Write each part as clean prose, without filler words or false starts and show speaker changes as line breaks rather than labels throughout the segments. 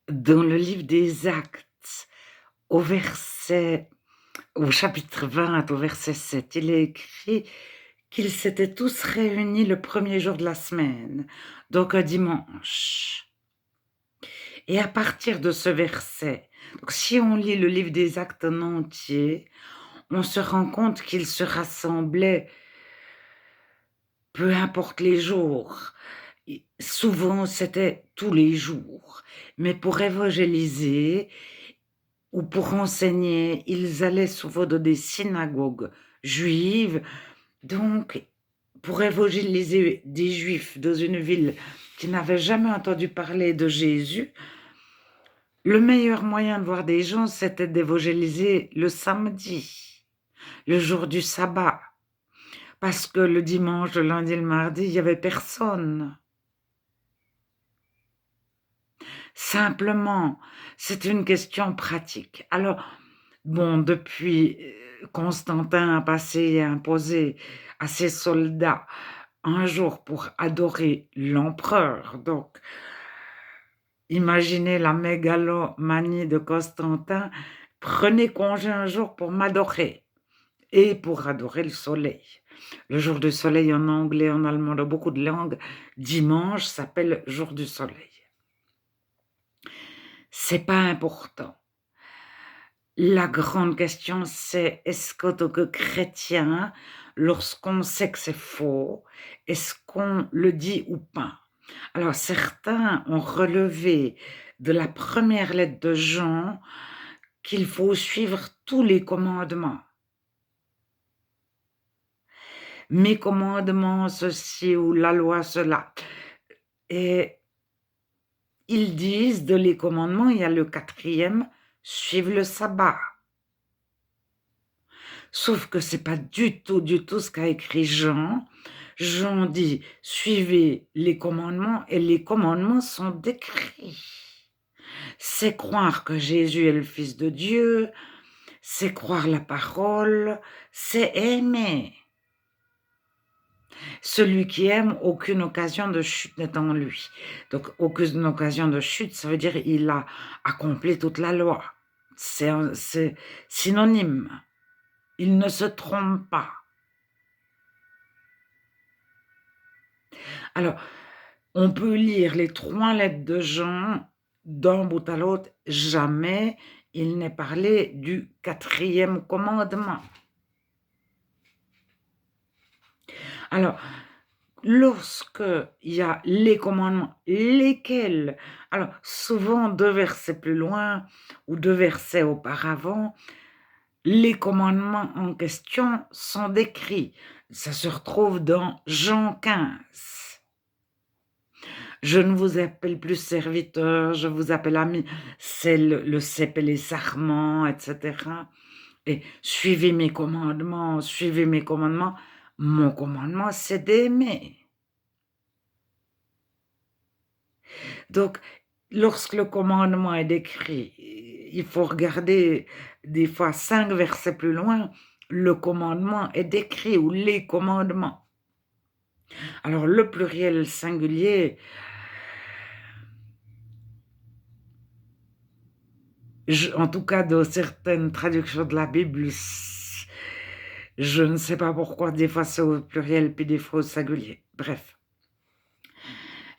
Dans le livre des Actes, au verset au chapitre 20, au verset 7, il est écrit qu'ils s'étaient tous réunis le premier jour de la semaine, donc un dimanche. Et à partir de ce verset, donc si on lit le livre des Actes en entier, on se rend compte qu'ils se rassemblaient peu importe les jours. Souvent, c'était tous les jours. Mais pour évangéliser ou pour enseigner, ils allaient souvent dans des synagogues juives. Donc, pour évangéliser des juifs dans une ville qui n'avait jamais entendu parler de Jésus, le meilleur moyen de voir des gens, c'était d'évangéliser le samedi, le jour du sabbat. Parce que le dimanche, le lundi, le mardi, il n'y avait personne. Simplement, c'est une question pratique. Alors, bon, depuis Constantin a passé et a imposé à ses soldats un jour pour adorer l'empereur. Donc, imaginez la mégalomanie de Constantin. Prenez congé un jour pour m'adorer et pour adorer le soleil. Le jour du soleil en anglais, en allemand, dans beaucoup de langues, dimanche s'appelle jour du soleil. C'est pas important. La grande question, c'est est-ce qu'en tant que chrétien, lorsqu'on sait que c'est faux, est-ce qu'on le dit ou pas? Alors, certains ont relevé de la première lettre de Jean qu'il faut suivre tous les commandements. Mes commandements, ceci ou la loi, cela. Et ils disent, de les commandements, il y a le 4e, suivre le sabbat. Sauf que c'est pas du tout ce qu'a écrit Jean. Jean dit, suivez les commandements, et les commandements sont décrits. C'est croire que Jésus est le Fils de Dieu, c'est croire la parole, c'est aimer. Celui qui aime, aucune occasion de chute n'est en lui. Donc, aucune occasion de chute, ça veut dire il a accompli toute la loi. C'est synonyme. Il ne se trompe pas. Alors, on peut lire les 3 lettres de Jean d'un bout à l'autre. Jamais il n'est parlé du 4e commandement. Alors, lorsqu'il y a les commandements, lesquels, alors souvent 2 versets plus loin ou 2 versets auparavant, les commandements en question sont décrits. Ça se retrouve dans Jean 15. Je ne vous appelle plus serviteur, je vous appelle ami. C'est le cep et les sarments, etc. Et suivez mes commandements, suivez mes commandements. Mon commandement, c'est d'aimer. Donc, lorsque le commandement est décrit, il faut regarder des fois 5 versets plus loin, le commandement est décrit ou les commandements. Alors, le pluriel singulier, en tout cas dans certaines traductions de la Bible, je ne sais pas pourquoi, des fois c'est au pluriel puis des fois au singulier. Bref.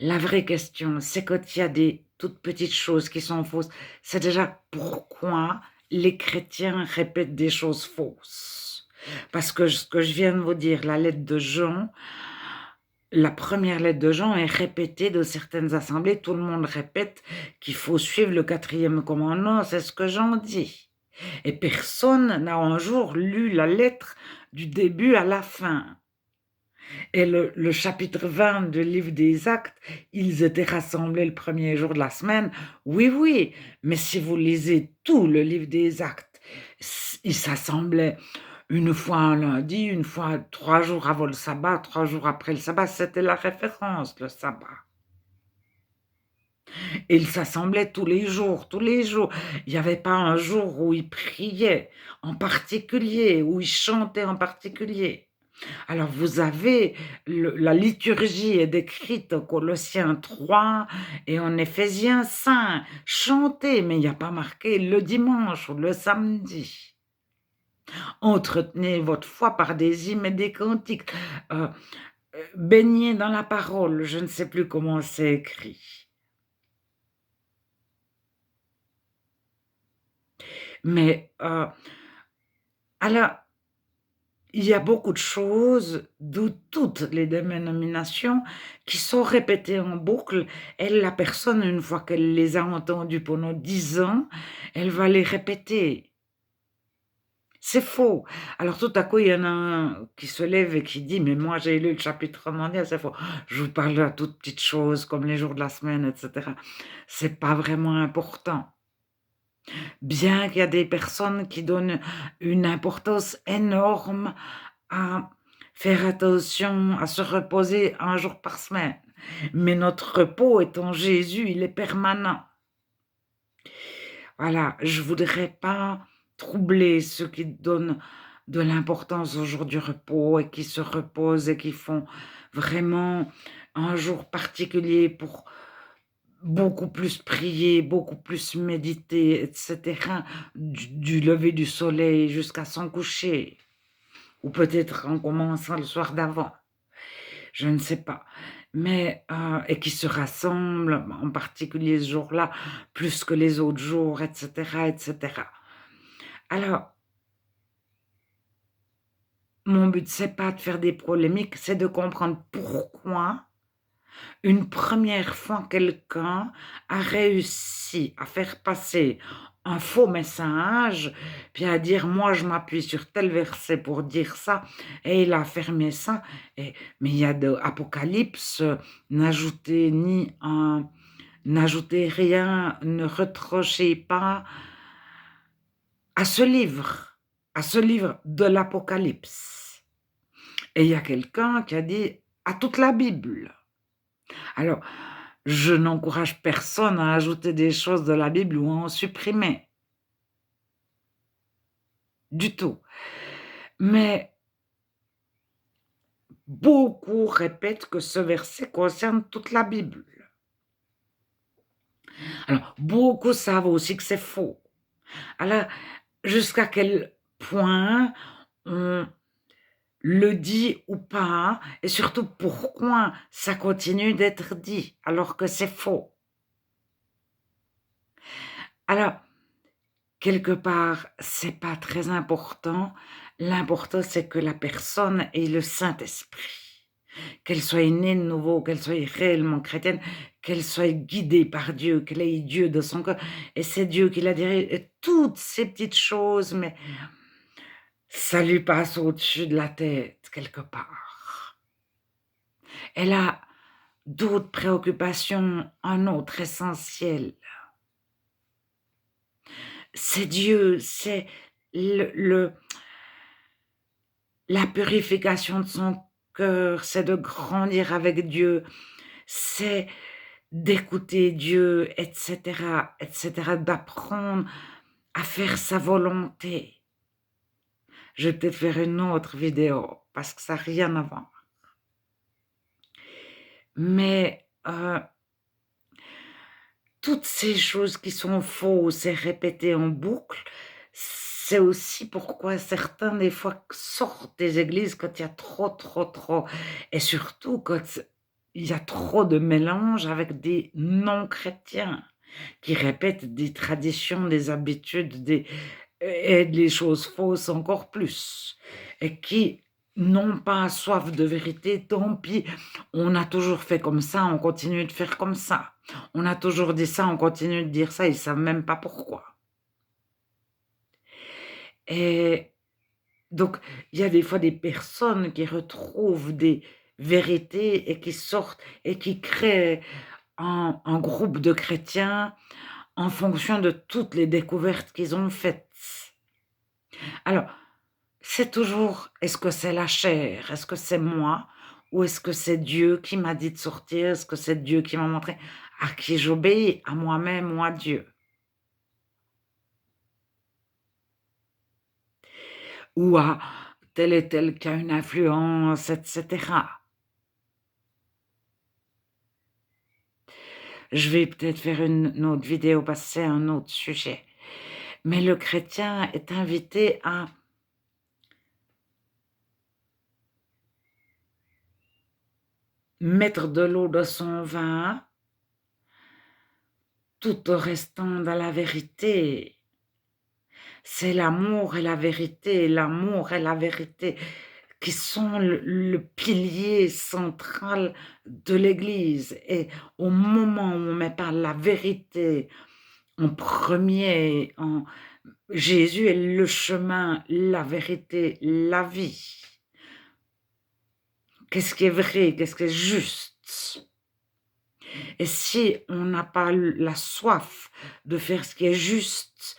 La vraie question, c'est quand il y a des toutes petites choses qui sont fausses, c'est déjà pourquoi les chrétiens répètent des choses fausses. Parce que ce que je viens de vous dire, la lettre de Jean, la première lettre de Jean est répétée dans certaines assemblées, tout le monde répète qu'il faut suivre le 4e commandement, c'est ce que Jean dit. Et personne n'a un jour lu la lettre du début à la fin. Et le chapitre 20 du livre des Actes, ils étaient rassemblés le premier jour de la semaine. Oui, oui, mais si vous lisez tout le livre des Actes, ils s'assemblaient une fois un lundi, une fois 3 jours avant le sabbat, 3 jours après le sabbat. C'était la référence, le sabbat. Et ils s'assemblaient tous les jours, tous les jours. Il n'y avait pas un jour où ils priaient en particulier, où ils chantaient en particulier. Alors vous avez la liturgie est décrite en Colossiens 3 et en Éphésiens 5. Chantez, mais il n'y a pas marqué le dimanche ou le samedi. Entretenez votre foi par des hymnes et des cantiques. Heu baignez dans la parole, je ne sais plus comment c'est écrit. Mais, alors, il y a beaucoup de choses, d'où toutes les dénominations qui sont répétées en boucle et la personne, une fois qu'elle les a entendues pendant 10 ans, elle va les répéter. C'est faux. Alors tout à coup, il y en a un qui se lève et qui dit: «Mais moi j'ai lu le chapitre mondial», c'est faux. Je vous parle de toutes petites choses comme les jours de la semaine et cetera. C'est pas vraiment important. Bien qu'il y a des personnes qui donnent une importance énorme à faire attention, à se reposer un jour par semaine. Mais notre repos est en Jésus, il est permanent. Voilà, je voudrais pas troubler ceux qui donnent de l'importance au jour du repos et qui se reposent et qui font vraiment un jour particulier pour beaucoup plus prier, beaucoup plus méditer et cetera, du lever du soleil jusqu'à son coucher ou peut-être en commençant le soir d'avant, je ne sais pas. Mais et qui se rassemblent, en particulier ce jour-là, plus que les autres jours et cetera et cetera. Alors, mon but, c'est pas de faire des polémiques, c'est de comprendre pourquoi une première fois, quelqu'un a réussi à faire passer un faux message, puis à dire: «Moi, je m'appuie sur tel verset pour dire ça» et il a affirmé ça et mais il y a de Apocalypse, n'ajoutez rien, ne retrochez pas à ce livre de l'Apocalypse et il y a quelqu'un qui a dit: «À toute la Bible». Alors, je n'encourage personne à ajouter des choses de la Bible ou à en supprimer, du tout. Mais beaucoup répètent que ce verset concerne toute la Bible. Alors, beaucoup savent aussi que c'est faux. Alors, jusqu'à quel point on le dit ou pas et surtout pourquoi ça continue d'être dit alors que c'est faux? Alors, quelque part, c'est pas très important. L'important, c'est que la personne ait le Saint-Esprit, qu'elle soit née de nouveau, qu'elle soit réellement chrétienne, qu'elle soit guidée par Dieu, qu'elle ait Dieu dans son cœur et c'est Dieu qui la dirige et toutes ces petites choses, mais ça lui passe au-dessus de la tête quelque part. Elle a d'autres préoccupations, un autre essentiel. C'est Dieu, c'est le la purification de son cœur, c'est de grandir avec Dieu, c'est d'écouter Dieu et cetera, d'apprendre à faire sa volonté. Je vais peut-être faire une autre vidéo parce que ça a rien à voir. Mais, toutes ces choses qui sont fausses et répétées en boucle, c'est aussi pourquoi certains, des fois, sortent des églises quand il y a trop, trop, trop et surtout quand il y a trop de mélange avec des non-chrétiens qui répètent des traditions, des habitudes, des et les choses fausses encore plus et qui n'ont pas soif de vérité, tant pis, on a toujours fait comme ça, on continue de faire comme ça. On a toujours dit ça, on continue de dire ça, ils savent même pas pourquoi. Et donc, il y a des fois des personnes qui retrouvent des vérités et qui sortent et qui créent un groupe de chrétiens en fonction de toutes les découvertes qu'ils ont faites. Alors, c'est toujours: «Est-ce que c'est la chair? Est-ce que c'est moi? Ou est-ce que c'est Dieu qui m'a dit de sortir? Est-ce que c'est Dieu qui m'a montré?» À qui j'obéis? À moi-même ou à Dieu? Ou à tel et tel qui a une influence, etc. Je vais peut-être faire une autre vidéo parce que c'est un autre sujet. Mais le chrétien est invité à mettre de l'eau dans son vin, tout en restant dans la vérité. C'est l'amour et la vérité, l'amour et la vérité qui sont le pilier central de l'Église. Et au moment où on met par la vérité en premier, Jésus est le chemin, la vérité, la vie. Qu'est-ce qui est vrai, qu'est-ce qui est juste? Et si on n'a pas la soif de faire ce qui est juste,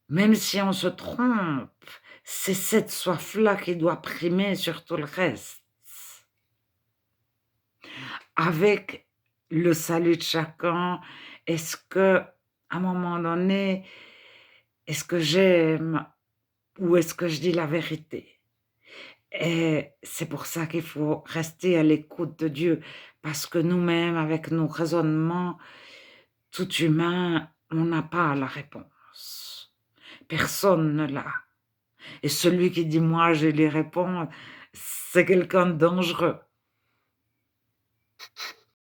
même si on se trompe, c'est cette soif-là qui doit primer sur tout le reste. Avec le salut de chacun, est-ce que, à un moment donné, est-ce que j'aime ou est-ce que je dis la vérité? Et c'est pour ça qu'il faut rester à l'écoute de Dieu, parce que nous-mêmes, avec nos raisonnements, tout humain, on n'a pas la réponse. Personne ne l'a. Et celui qui dit moi j'ai les réponses, c'est quelqu'un de dangereux.